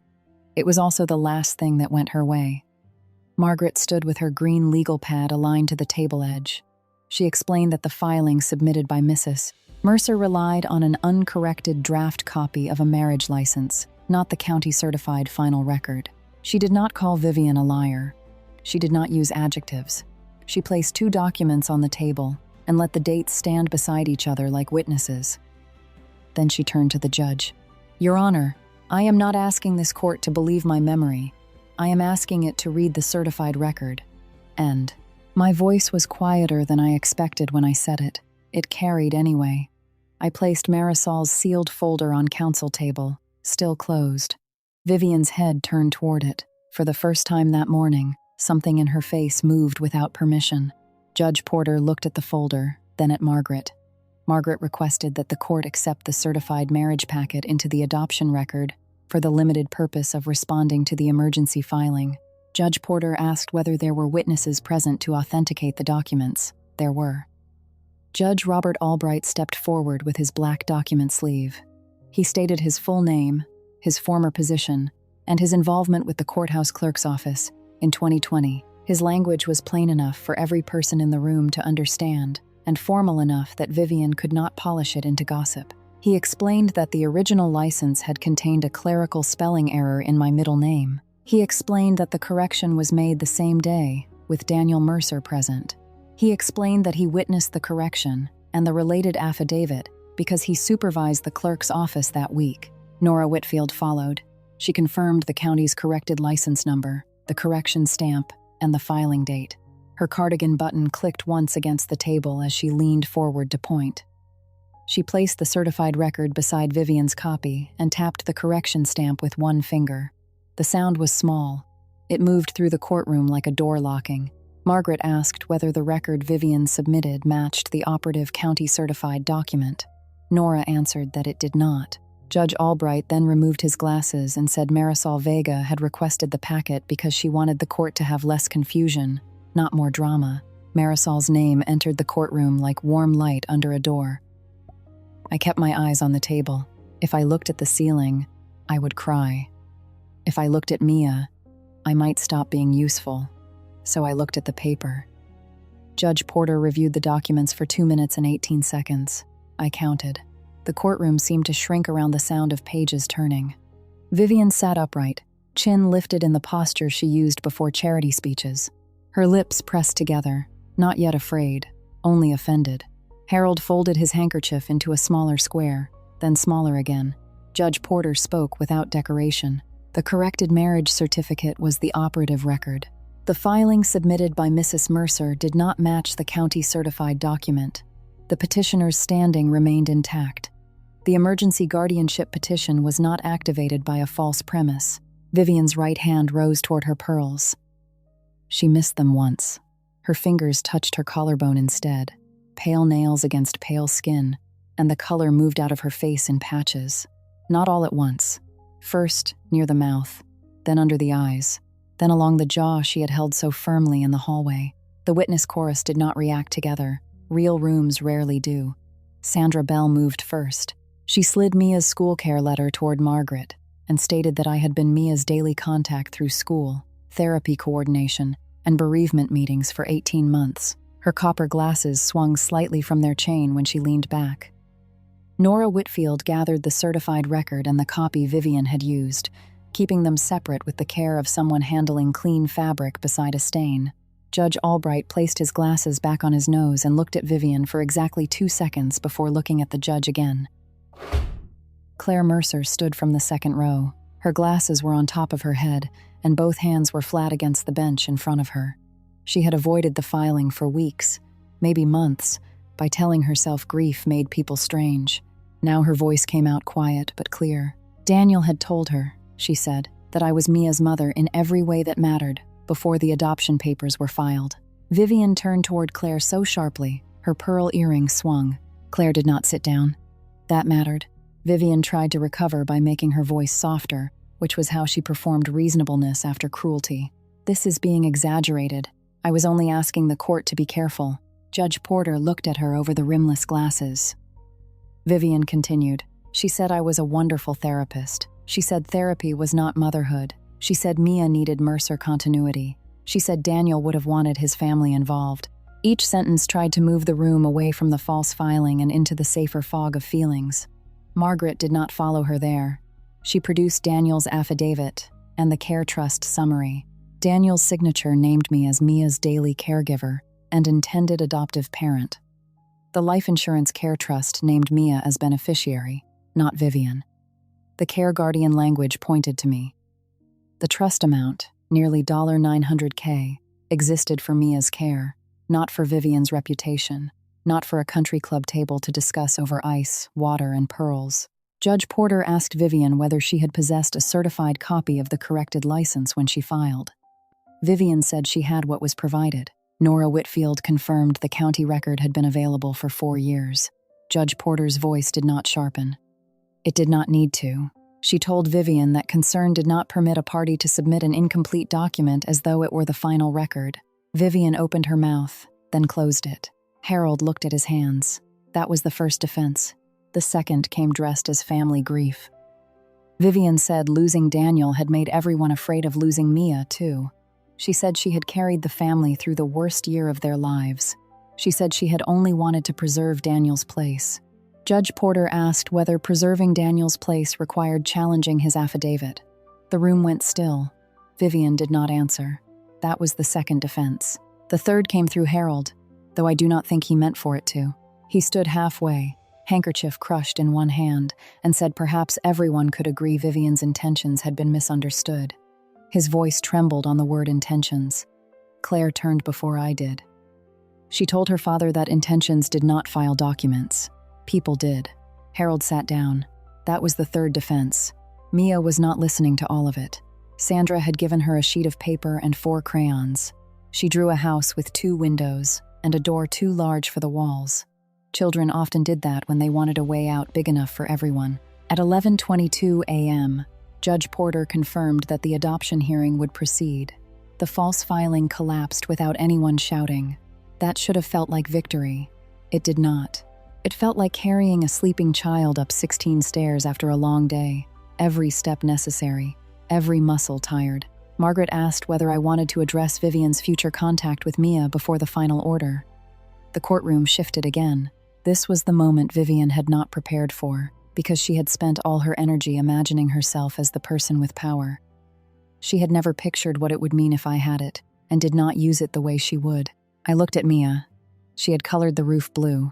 It was also the last thing that went her way. Margaret stood with her green legal pad aligned to the table edge. She explained that the filing submitted by Mrs. Mercer relied on an uncorrected draft copy of a marriage license, not the county-certified final record. She did not call Vivian a liar. She did not use adjectives. She placed two documents on the table and let the dates stand beside each other like witnesses. Then she turned to the judge. "Your Honor, I am not asking this court to believe my memory. I am asking it to read the certified record." End. My voice was quieter than I expected when I said it. It carried anyway. I placed Marisol's sealed folder on counsel table, still closed. Vivian's head turned toward it. For the first time that morning, something in her face moved without permission. Judge Porter looked at the folder, then at Margaret. Margaret requested that the court accept the certified marriage packet into the adoption record for the limited purpose of responding to the emergency filing. Judge Porter asked whether there were witnesses present to authenticate the documents. There were. Judge Robert Albright stepped forward with his black document sleeve. He stated his full name, his former position, and his involvement with the courthouse clerk's office in 2020. His language was plain enough for every person in the room to understand, and formal enough that Vivian could not polish it into gossip. He explained that the original license had contained a clerical spelling error in my middle name. He explained that the correction was made the same day, with Daniel Mercer present. He explained that he witnessed the correction and the related affidavit because he supervised the clerk's office that week. Nora Whitfield followed. She confirmed the county's corrected license number, the correction stamp, and the filing date. Her cardigan button clicked once against the table as she leaned forward to point. She placed the certified record beside Vivian's copy and tapped the correction stamp with one finger. The sound was small. It moved through the courtroom like a door locking. Margaret asked whether the record Vivian submitted matched the operative county-certified document. Nora answered that it did not. Judge Albright then removed his glasses and said Marisol Vega had requested the packet because she wanted the court to have less confusion, not more drama. Marisol's name entered the courtroom like warm light under a door. I kept my eyes on the table. If I looked at the ceiling, I would cry. If I looked at Mia, I might stop being useful. So I looked at the paper. Judge Porter reviewed the documents for 2 minutes and 18 seconds. I counted. The courtroom seemed to shrink around the sound of pages turning. Vivian sat upright, chin lifted in the posture she used before charity speeches. Her lips pressed together, not yet afraid, only offended. Harold folded his handkerchief into a smaller square, then smaller again. Judge Porter spoke without decoration. The corrected marriage certificate was the operative record. The filing submitted by Mrs. Mercer did not match the county-certified document. The petitioner's standing remained intact. The emergency guardianship petition was not activated by a false premise. Vivian's right hand rose toward her pearls. She missed them once. Her fingers touched her collarbone instead. Pale nails against pale skin, and the color moved out of her face in patches. Not all at once. First, near the mouth, then under the eyes, then along the jaw she had held so firmly in the hallway. The witness chorus did not react together. Real rooms rarely do. Sandra Bell moved first. She slid Mia's school care letter toward Margaret and stated that I had been Mia's daily contact through school. therapy coordination, and bereavement meetings for 18 months. Her copper glasses swung slightly from their chain when she leaned back. Nora Whitfield gathered the certified record and the copy Vivian had used, keeping them separate with the care of someone handling clean fabric beside a stain. Judge Albright placed his glasses back on his nose and looked at Vivian for exactly 2 seconds before looking at the judge again. Claire Mercer stood from the second row. Her glasses were on top of her head, and both hands were flat against the bench in front of her. She had avoided the filing for weeks, maybe months, by telling herself grief made people strange. Now her voice came out quiet but clear. Daniel had told her, she said, that I was Mia's mother in every way that mattered before the adoption papers were filed. Vivian turned toward Claire so sharply, her pearl earring swung. Claire did not sit down. That mattered. Vivian tried to recover by making her voice softer, which was how she performed reasonableness after cruelty. This is being exaggerated. I was only asking the court to be careful. Judge Porter looked at her over the rimless glasses. Vivian continued. She said I was a wonderful therapist. She said therapy was not motherhood. She said Mia needed Mercer continuity. She said Daniel would have wanted his family involved. Each sentence tried to move the room away from the false filing and into the safer fog of feelings. Margaret did not follow her there. She produced Daniel's affidavit and the Care Trust summary. Daniel's signature named me as Mia's daily caregiver and intended adoptive parent. The life insurance Care Trust named Mia as beneficiary, not Vivian. The care guardian language pointed to me. The trust amount, nearly $900K, existed for Mia's care, not for Vivian's reputation, not for a country club table to discuss over ice, water, and pearls. Judge Porter asked Vivian whether she had possessed a certified copy of the corrected license when she filed. Vivian said she had what was provided. Nora Whitfield confirmed the county record had been available for 4 years. Judge Porter's voice did not sharpen. It did not need to. She told Vivian that concern did not permit a party to submit an incomplete document as though it were the final record. Vivian opened her mouth, then closed it. Harold looked at his hands. That was the first defense. The second came dressed as family grief. Vivian said losing Daniel had made everyone afraid of losing Mia, too. She said she had carried the family through the worst year of their lives. She said she had only wanted to preserve Daniel's place. Judge Porter asked whether preserving Daniel's place required challenging his affidavit. The room went still. Vivian did not answer. That was the second defense. The third came through Harold, though I do not think he meant for it to. He stood halfway, handkerchief crushed in one hand, and said perhaps everyone could agree Vivian's intentions had been misunderstood. His voice trembled on the word intentions. Claire turned before I did. She told her father that intentions did not file documents. People did. Harold sat down. That was the third defense. Mia was not listening to all of it. Sandra had given her a sheet of paper and 4 crayons. She drew a house with 2 windows and a door too large for the walls. Children often did that when they wanted a way out big enough for everyone. At 11:22 a.m., Judge Porter confirmed that the adoption hearing would proceed. The false filing collapsed without anyone shouting. That should have felt like victory. It did not. It felt like carrying a sleeping child up 16 stairs after a long day, every step necessary, every muscle tired. Margaret asked whether I wanted to address Vivian's future contact with Mia before the final order. The courtroom shifted again. This was the moment Vivian had not prepared for, because she had spent all her energy imagining herself as the person with power. She had never pictured what it would mean if I had it, and did not use it the way she would. I looked at Mia. She had colored the roof blue.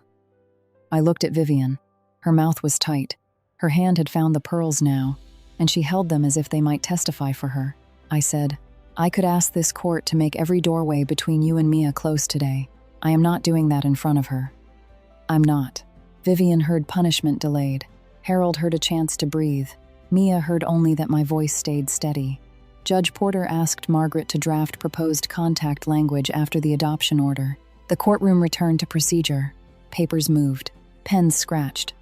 I looked at Vivian. Her mouth was tight. Her hand had found the pearls now, and she held them as if they might testify for her. I said, I could ask this court to make every doorway between you and Mia close today. I am not doing that in front of her. I'm not. Vivian heard punishment delayed. Harold heard a chance to breathe. Mia heard only that my voice stayed steady. Judge Porter asked Margaret to draft proposed contact language after the adoption order. The courtroom returned to procedure. Papers moved. Pens scratched.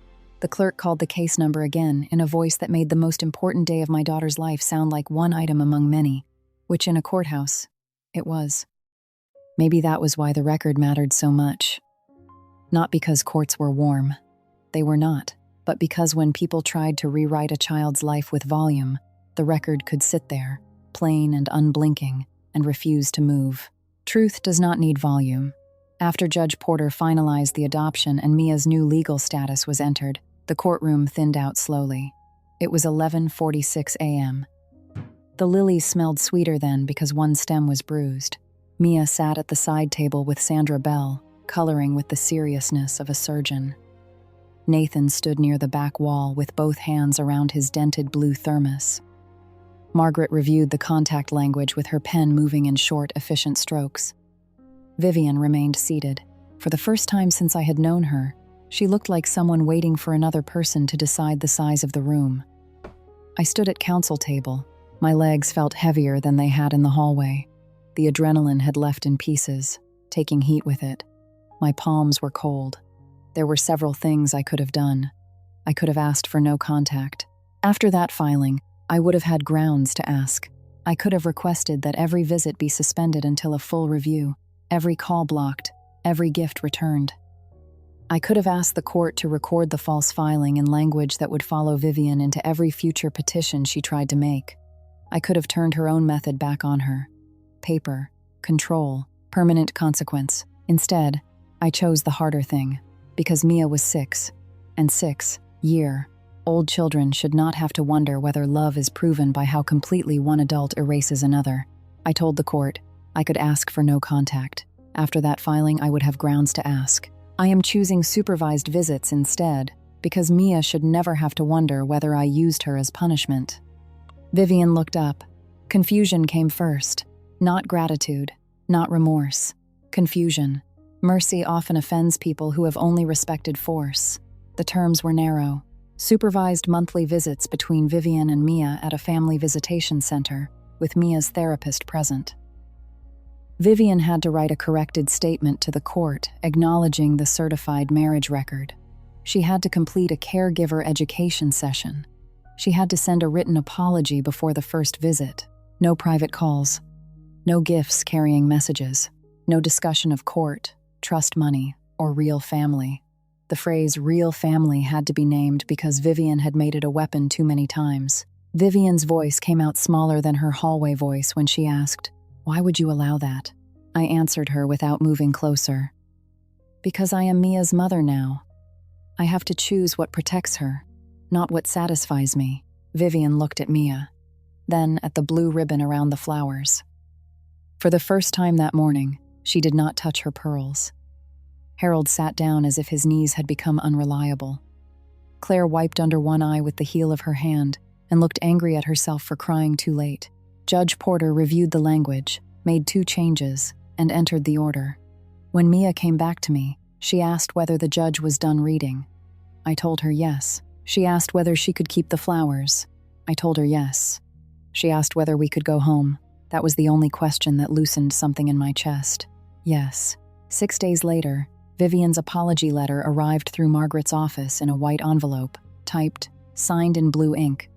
The clerk called the case number again in a voice that made the most important day of my daughter's life sound like one item among many, which in a courthouse, it was. Maybe that was why the record mattered so much. Not because courts were warm. They were not. But because when people tried to rewrite a child's life with volume, the record could sit there, plain and unblinking, and refused to move. Truth does not need volume. After Judge Porter finalized the adoption and Mia's new legal status was entered, the courtroom thinned out slowly. It was 11:46 a.m. The lilies smelled sweeter then because one stem was bruised. Mia sat at the side table with Sandra Bell, coloring with the seriousness of a surgeon. Nathan stood near the back wall with both hands around his dented blue thermos. Margaret reviewed the contact language with her pen moving in short, efficient strokes. Vivian remained seated. For the first time since I had known her, she looked like someone waiting for another person to decide the size of the room. I stood at counsel table. My legs felt heavier than they had in the hallway. The adrenaline had left in pieces, taking heat with it. My palms were cold. There were several things I could have done. I could have asked for no contact. After that filing, I would have had grounds to ask. I could have requested that every visit be suspended until a full review, every call blocked, every gift returned. I could have asked the court to record the false filing in language that would follow Vivian into every future petition she tried to make. I could have turned her own method back on her. Paper, control, permanent consequence. Instead, I chose the harder thing, because Mia was 6, and 6-year-old children should not have to wonder whether love is proven by how completely one adult erases another. I told the court I could ask for no contact. After that filing, I would have grounds to ask. I am choosing supervised visits instead, because Mia should never have to wonder whether I used her as punishment. Vivian looked up. Confusion came first. Not gratitude, not remorse. Confusion. Mercy often offends people who have only respected force. The terms were narrow. Supervised monthly visits between Vivian and Mia at a family visitation center, with Mia's therapist present. Vivian had to write a corrected statement to the court acknowledging the certified marriage record. She had to complete a caregiver education session. She had to send a written apology before the first visit. No private calls. No gifts carrying messages. No discussion of court, trust money, or real family. The phrase real family had to be named because Vivian had made it a weapon too many times. Vivian's voice came out smaller than her hallway voice when she asked, "Why would you allow that?" I answered her without moving closer. "Because I am Mia's mother now. I have to choose what protects her, not what satisfies me." Vivian looked at Mia, then at the blue ribbon around the flowers. For the first time that morning, she did not touch her pearls. Harold sat down as if his knees had become unreliable. Claire wiped under one eye with the heel of her hand and looked angry at herself for crying too late. Judge Porter reviewed the language, made 2 changes, and entered the order. When Mia came back to me, she asked whether the judge was done reading. I told her yes. She asked whether she could keep the flowers. I told her yes. She asked whether we could go home. That was the only question that loosened something in my chest. Yes. 6 days later, Vivian's apology letter arrived through Margaret's office in a white envelope, typed, signed in blue ink.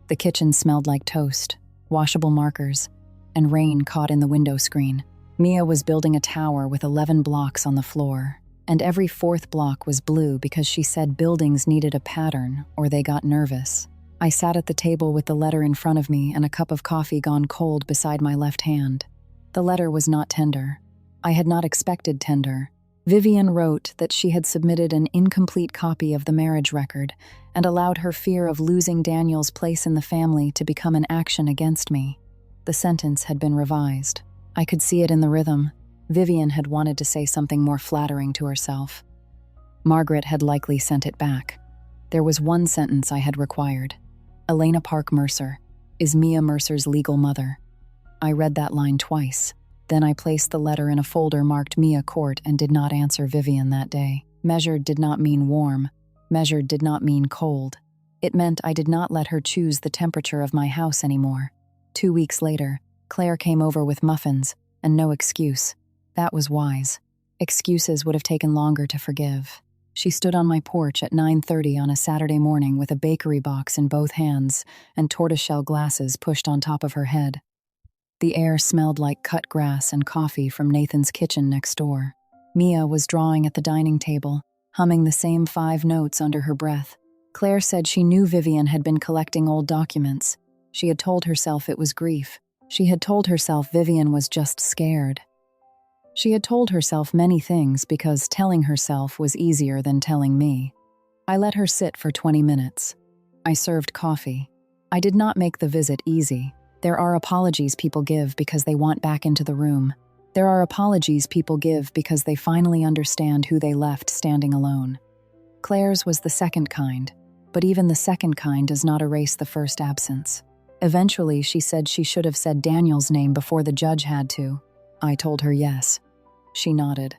The kitchen smelled like toast, washable markers, and rain caught in the window screen. Mia was building a tower with 11 blocks on the floor, and every 4th block was blue because she said buildings needed a pattern or they got nervous. I sat at the table with the letter in front of me and a cup of coffee gone cold beside my left hand. The letter was not tender. I had not expected tender. Vivian wrote that she had submitted an incomplete copy of the marriage record and allowed her fear of losing Daniel's place in the family to become an action against me. The sentence had been revised. I could see it in the rhythm. Vivian had wanted to say something more flattering to herself. Margaret had likely sent it back. There was one sentence I had required. Elena Park Mercer is Mia Mercer's legal mother. I read that line twice. Then I placed the letter in a folder marked Mia Court and did not answer Vivian that day. Measured did not mean warm. Measured did not mean cold. It meant I did not let her choose the temperature of my house anymore. 2 weeks later, Claire came over with muffins, and no excuse. That was wise. Excuses would have taken longer to forgive. She stood on my porch at 9:30 on a Saturday morning with a bakery box in both hands and tortoiseshell glasses pushed on top of her head. The air smelled like cut grass and coffee from Nathan's kitchen next door. Mia was drawing at the dining table, humming the same 5 notes under her breath. Claire said she knew Vivian had been collecting old documents. She had told herself it was grief. She had told herself Vivian was just scared. She had told herself many things because telling herself was easier than telling me. I let her sit for 20 minutes. I served coffee. I did not make the visit easy. There are apologies people give because they want back into the room. There are apologies people give because they finally understand who they left standing alone. Claire's was the second kind, but even the second kind does not erase the first absence. Eventually, she said she should have said Daniel's name before the judge had to. I told her yes. She nodded.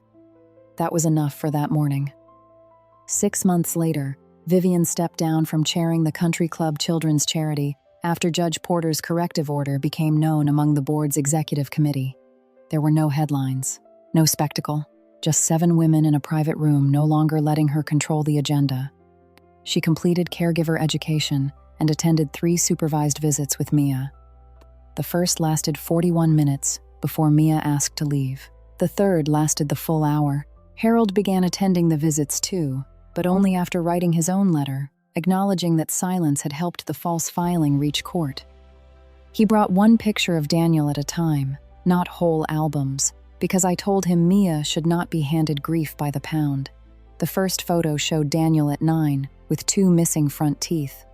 That was enough for that morning. 6 months later, Vivian stepped down from chairing the Country Club Children's Charity after Judge Porter's corrective order became known among the board's executive committee. There were no headlines, no spectacle, just 7 women in a private room no longer letting her control the agenda. She completed caregiver education and attended 3 supervised visits with Mia. The first lasted 41 minutes before Mia asked to leave. The third lasted the full hour. Harold began attending the visits too, but only after writing his own letter, acknowledging that silence had helped the false filing reach court. He brought 1 picture of Daniel at a time, not whole albums, because I told him Mia should not be handed grief by the pound. The first photo showed Daniel at 9, with 2 missing front teeth.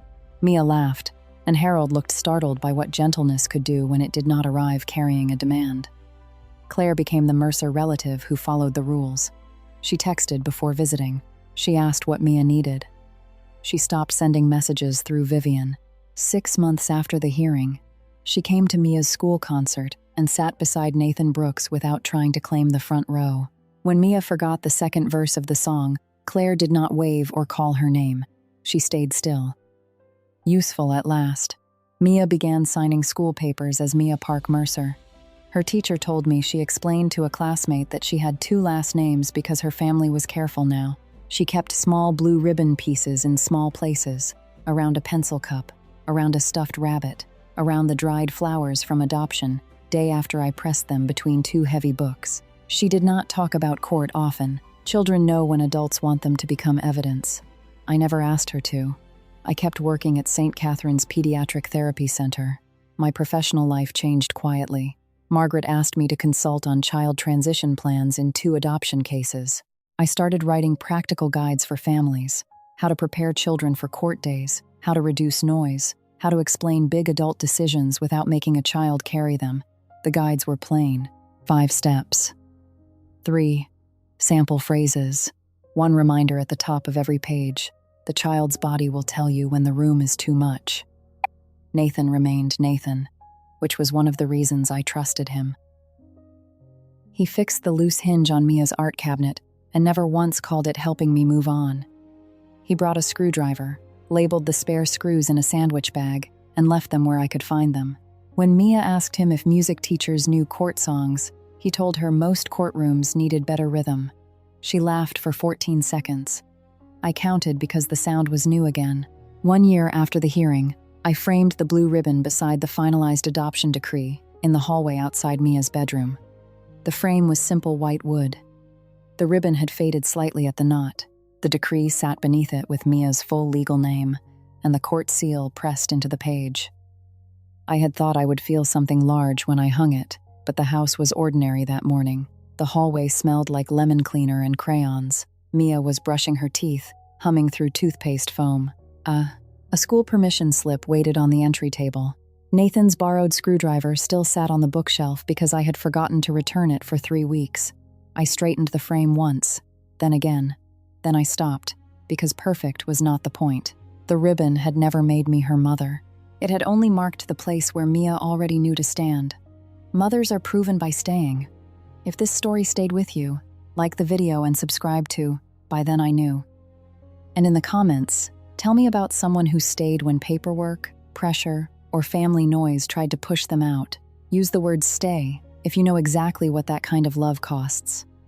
Mia laughed, and Harold looked startled by what gentleness could do when it did not arrive carrying a demand. Claire became the Mercer relative who followed the rules. She texted before visiting. She asked what Mia needed. She stopped sending messages through Vivian. 6 months after the hearing, she came to Mia's school concert and sat beside Nathan Brooks without trying to claim the front row. When Mia forgot the second verse of the song, Claire did not wave or call her name. She stayed still. Useful at last. Mia began signing school papers as Elena Park Mercer. Her teacher told me she explained to a classmate that she had 2 last names because her family was careful now. She kept small blue ribbon pieces in small places, around a pencil cup, around a stuffed rabbit, around the dried flowers from adoption, day after I pressed them between 2 heavy books. She did not talk about court often. Children know when adults want them to become evidence. I never asked her to. I kept working at St. Catherine's Pediatric Therapy Center. My professional life changed quietly. Margaret asked me to consult on child transition plans in 2 adoption cases. I started writing practical guides for families, how to prepare children for court days, how to reduce noise, how to explain big adult decisions without making a child carry them. The guides were plain. 5 steps. 3. Sample phrases. 1 reminder at the top of every page. The child's body will tell you when the room is too much. Nathan remained Nathan, which was one of the reasons I trusted him. He fixed the loose hinge on Mia's art cabinet and never once called it helping me move on. He brought a screwdriver, labeled the spare screws in a sandwich bag, and left them where I could find them. When Mia asked him if music teachers knew court songs, he told her most courtrooms needed better rhythm. She laughed for 14 seconds. I counted because the sound was new again. 1 year after the hearing, I framed the blue ribbon beside the finalized adoption decree in the hallway outside Mia's bedroom. The frame was simple white wood. The ribbon had faded slightly at the knot. The decree sat beneath it with Mia's full legal name, and the court seal pressed into the page. I had thought I would feel something large when I hung it, but the house was ordinary that morning. The hallway smelled like lemon cleaner and crayons. Mia was brushing her teeth, humming through toothpaste foam. A school permission slip waited on the entry table. Nathan's borrowed screwdriver still sat on the bookshelf because I had forgotten to return it for 3 weeks. I straightened the frame once, then again. Then I stopped, because perfect was not the point. The ribbon had never made me her mother. It had only marked the place where Mia already knew to stand. Mothers are proven by staying. If this story stayed with you, like the video and subscribe to By Then I Knew. And in the comments, tell me about someone who stayed when paperwork, pressure, or family noise tried to push them out. Use the word stay if you know exactly what that kind of love costs.